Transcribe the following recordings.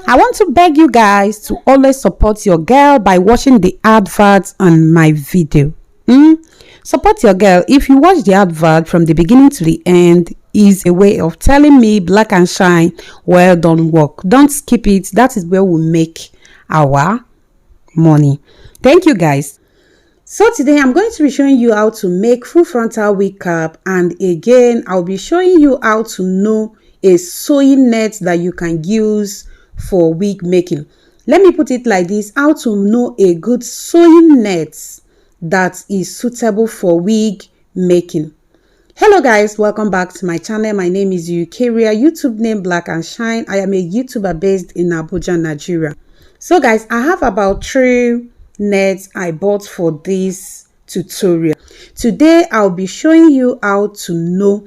I want to beg you guys to always support your girl by watching the adverts on my video. Support your girl. If you watch the advert from the beginning to the end, is a way of telling me, Black and Shine, well done work. Don't skip it. That is where we make our money. Thank you guys. So today I'm going to be showing you how to make full frontal wig cap, and again I'll be showing you how to know a sewing net that you can use for wig making. Let me put it like this: how to know a good sewing net that is suitable for wig making. Hello guys, welcome back to my channel. My name is Eukaria, YouTube name Black and Shine. I am a YouTuber based in Abuja, Nigeria. So guys, I have about 3 nets I bought for this tutorial. Today I'll be showing you how to know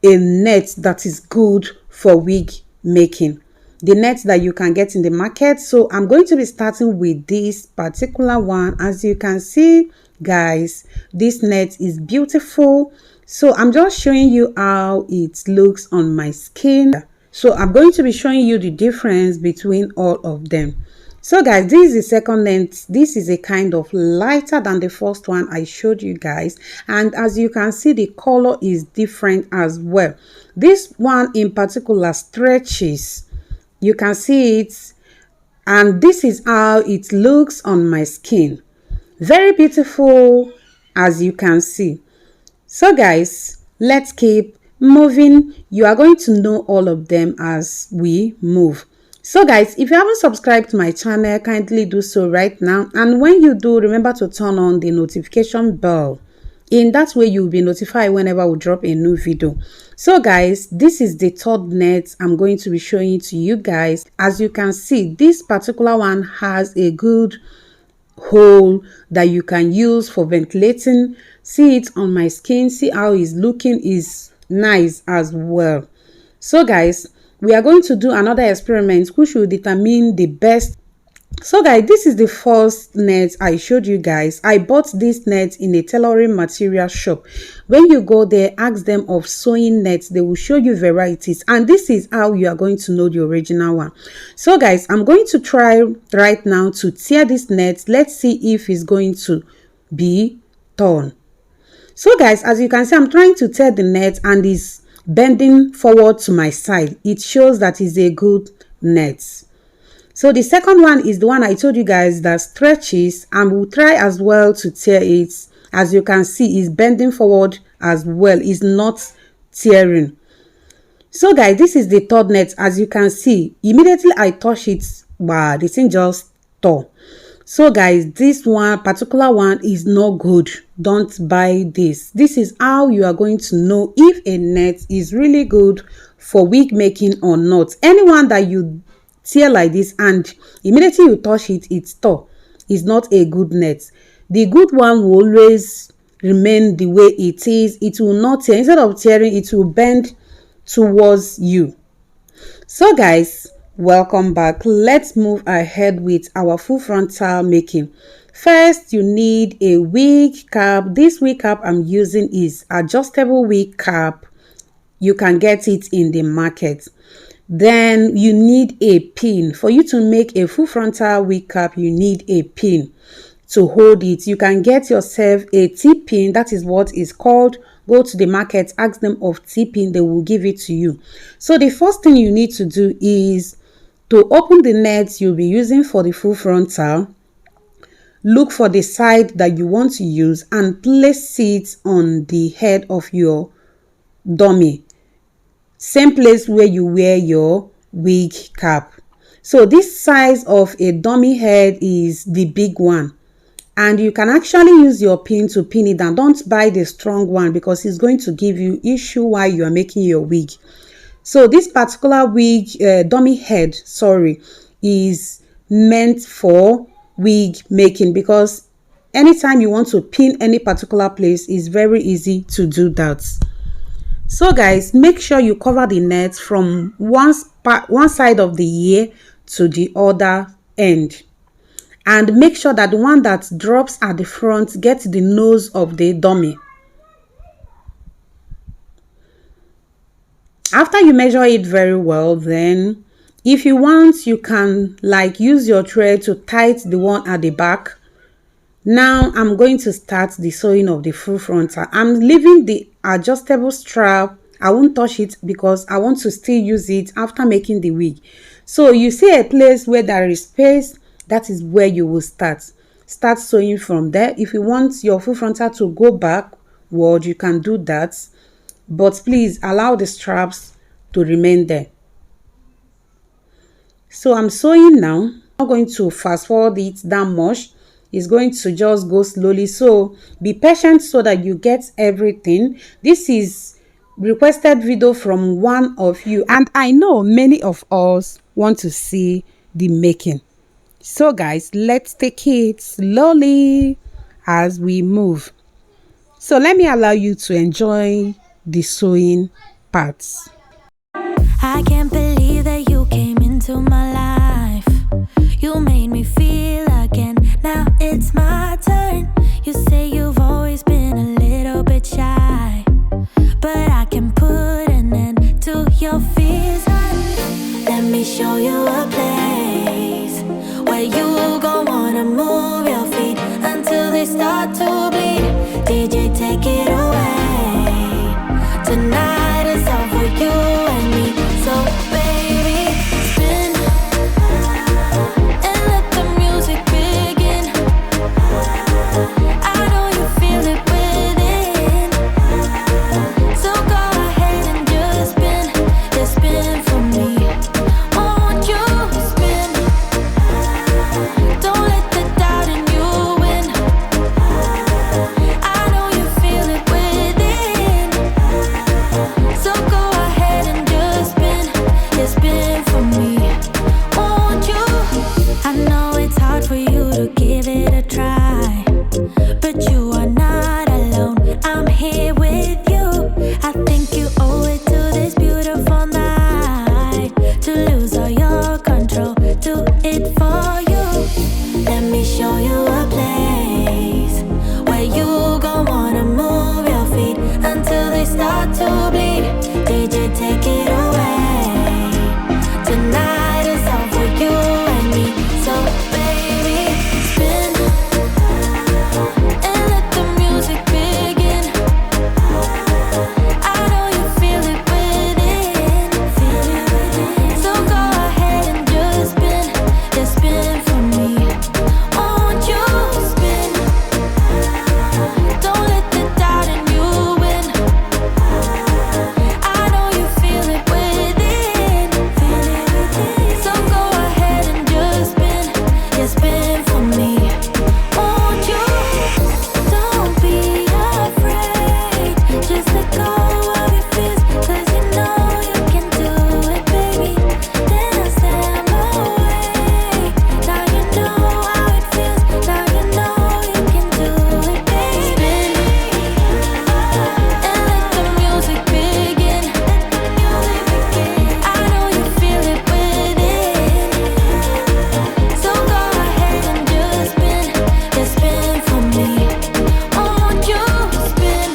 a net that is good for wig making, the net that you can get in the market. So I'm going to be starting with this particular one. As you can see guys, this net is beautiful. So I'm just showing you how it looks on my skin. So I'm going to be showing you the difference between all of them. So guys, this is the second net. This is a kind of lighter than the first one I showed you guys, and as you can see, the color is different as well. This one in particular stretches, you can see it, and this is how it looks on my skin. Very beautiful, as you can see. So guys, let's keep moving. You are going to know all of them as we move. So guys, if you haven't subscribed to my channel, kindly do so right now, and when you do, remember to turn on the notification bell. In that way you'll be notified whenever we drop a new video. So guys, this is the third net I'm going to be showing to you guys. As you can see, this particular one has a good hole that you can use for ventilating. See it on my skin. See how it's looking, is nice as well. So guys, we are going to do another experiment which will determine the best. So guys, this is the first net I showed you guys. I bought this net in a tailoring material shop. When you go there, ask them of sewing nets. They will show you varieties, and this is how you are going to know the original one. So guys, I'm going to try right now to tear this net. Let's see if it's going to be torn. So guys, as you can see, I'm trying to tear the net and it's bending forward to my side. It shows that is a good net. So the second one is the one I told you guys that stretches, and we'll try as well to tear it. As you can see, it's bending forward as well, it's not tearing. So guys, this is the third net. As you can see, immediately I touch it, wow, the thing just tore. So guys, this one particular one is not good. Don't buy this. This is how you are going to know if a net is really good for wig making or not. Anyone that you tear like this and immediately you touch it, it's tore, is not a good net. The good one will always remain the way it is. It will not tear. Instead of tearing, it will bend towards you. So guys, welcome back. Let's move ahead with our full frontal making. First, you need a wig cap. This wig cap I'm using is adjustable wig cap. You can get it in the market. Then you need a pin. For you to make a full frontal wig cap, you need a pin to hold it. You can get yourself a T-pin. That is what is called. Go to the market, ask them of T-pin, they will give it to you. So the first thing you need to do is to open the net you'll be using for the full frontal. Look for the side that you want to use and place it on the head of your dummy. Same place where you wear your wig cap. So this size of a dummy head is the big one, and you can actually use your pin to pin it down. Don't buy the strong one because it's going to give you issue while you are making your wig. So this particular wig dummy head, sorry, is meant for wig making, because anytime you want to pin any particular place, it's very easy to do that. So guys, make sure you cover the net from one side of the ear to the other end, and make sure that the one that drops at the front gets the nose of the dummy. After you measure it very well, then If you want, you can like use your thread to tight the one at the back. Now I'm going to start the sewing of the full frontal. I'm leaving the adjustable strap. I won't touch it because I want to still use it after making the wig. So you see a place where there is space, that is where you will start sewing from there. If you want your full frontal to go backward, you can do that, but please allow the straps to remain there. So I'm sewing now. I'm not going to fast forward it that much. It's going to just go slowly, so be patient so that you get everything. This is requested video from one of you, and I know many of us want to see the making. So guys, let's take it slowly as we move. So let me allow you to enjoy the sewing parts. I can't believe that you came into my life. You made me feel again. Now it's my turn. You say you've always been a little bit shy, but I can put an end to your fears. Let me show you a place where you gon' wanna move your feet until they start to bleed. DJ, take it away. Tonight is all for you and me. So baby, spin and let the music begin. I know you feel it within. So go ahead and just spin for me. Won't you spin? Don't let the doubt in you win. I know you feel it within. So go ahead and just spin for me. Won't you? I know it's hard for you to give it a try, but you are not alone. I'm here with you. I think you owe it to this beautiful night to lose all your control. Do it for you. Let me show you a place where you gon' wanna move your feet until they start to bleed. DJ, take it away. Tonight is all for you and me. So baby, spin and let the music begin. I know you feel it within. So go ahead and just spin for me. Won't you spin? Don't let the doubt in you win. I know you feel it within. So go ahead and just spin for me. Won't you? Don't be afraid. Just let go of your fears, 'cause you know you can do it, baby. Dance them away. Now you know how it feels. Now you know you can do it, baby. And let the music begin. I know you feel it within. So go ahead and just spin for me. Won't you spin?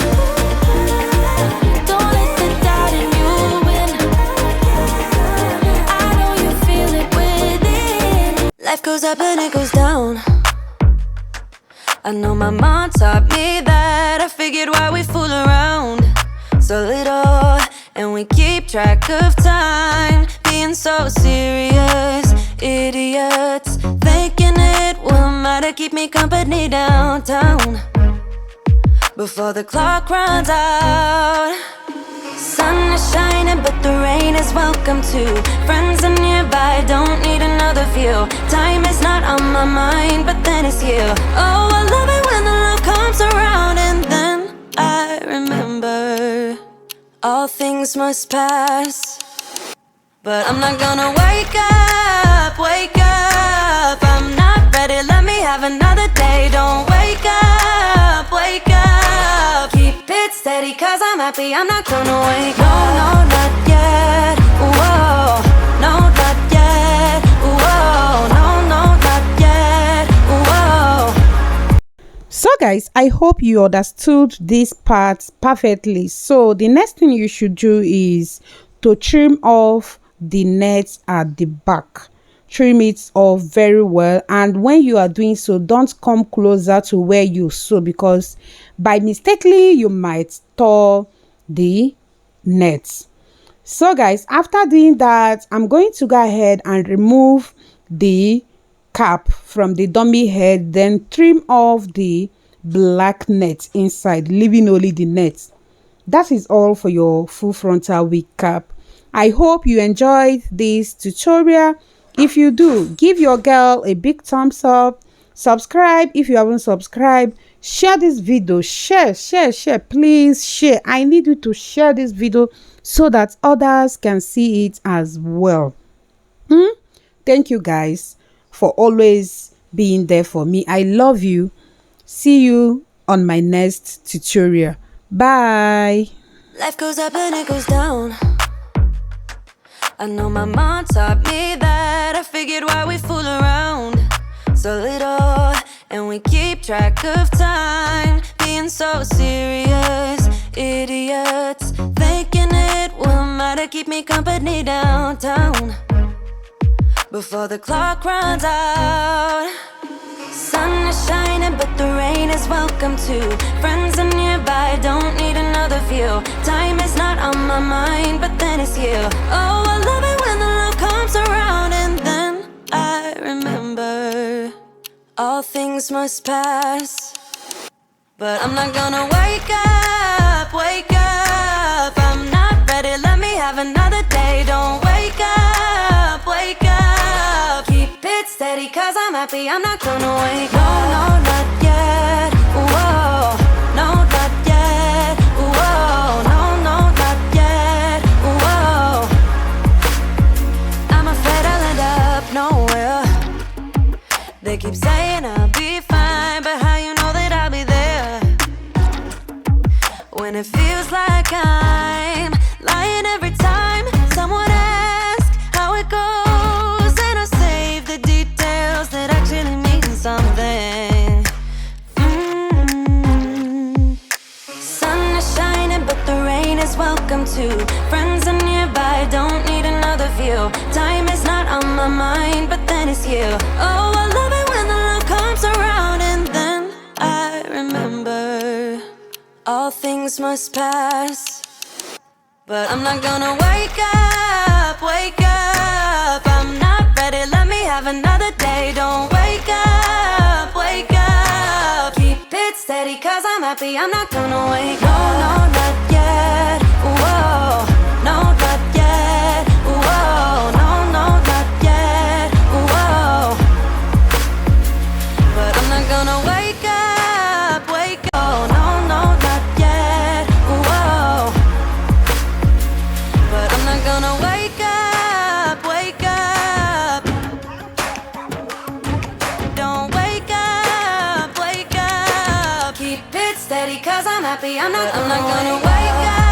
Don't let the doubt in you win. I know you feel it within. Life goes up and it goes down. I know my mom taught me that. I figured why we fool around so little, and we keep track of time, being so serious. Idiots thinking it will matter, keep me company downtown before the clock runs out. Sun is shining, but the rain is welcome too. Friends are nearby, don't need another view. Time is not on my mind, but then it's you. Oh, I love it when the love comes around, and then I remember all things must pass. But I'm not gonna wake up, wake up. I'm not ready, let me have another day. Don't wake up, wake up. Keep it steady, 'cause I'm happy, I'm not gonna wake up. No, no, not yet, whoa. No, not yet, whoa. No, no, not yet, whoa. So guys, I hope you understood this part perfectly. So the next thing you should do is to trim off the net at the back. Trim it off very well, and when you are doing so, don't come closer to where you sew, because by mistakenly you might tear the net. So guys, after doing that, I'm going to go ahead and remove the cap from the dummy head, then trim off the black net inside, leaving only the net. That is all for your full frontal wig cap. I hope you enjoyed this tutorial. If you do, give your girl a big thumbs up, subscribe if you haven't subscribed, share this video, share, please share. I need you to share this video so that others can see it as well. Thank you guys for always being there for me. I love you. See you on my next tutorial. Bye. Life goes up and it goes down. I know my mom taught me that. I figured why we fool around so little, and we keep track of time, being so serious. Idiots thinking it will matter, keep me company downtown before the clock runs out. Sun is shining, but the rain is welcome too. Friends are nearby, don't need another view. Time is not on my mind, but then it's you. Oh, I love it when the love comes around, and then I remember all things must pass. But I'm not gonna wake up, wake up. I'm not ready, let me have another day. Don't wake up, wake up. Keep it steady, cause I'm happy, I'm not gonna wake up. No, not yet, whoa. No, not yet, whoa. No, not yet, whoa. I'm afraid I'll end up nowhere. They keep saying I'll be fine, but how you know that I'll be there when it feels like I'm lying every time someone asks how it goes, and I save the details that actually mean something. Sun is shining, but the rain is welcome too. Friends are nearby, don't need another view. Time is not on my mind, but then it's you. Oh, I love it when the love comes around, and then I remember all things must pass. But I'm not gonna wake up, wake up. I'm not ready, let me have another day. Don't wake up, wake up. Keep it steady, cause I'm happy, I'm not gonna wake up. No, not yet, whoa. No, not yet, whoa. No, not yet, whoa. But I'm not gonna wake up, wake up. Oh, no, not yet, whoa. But I'm not gonna wake up, wake up. Don't wake up, wake up. Keep it steady, cause I'm happy, I'm not gonna wake up.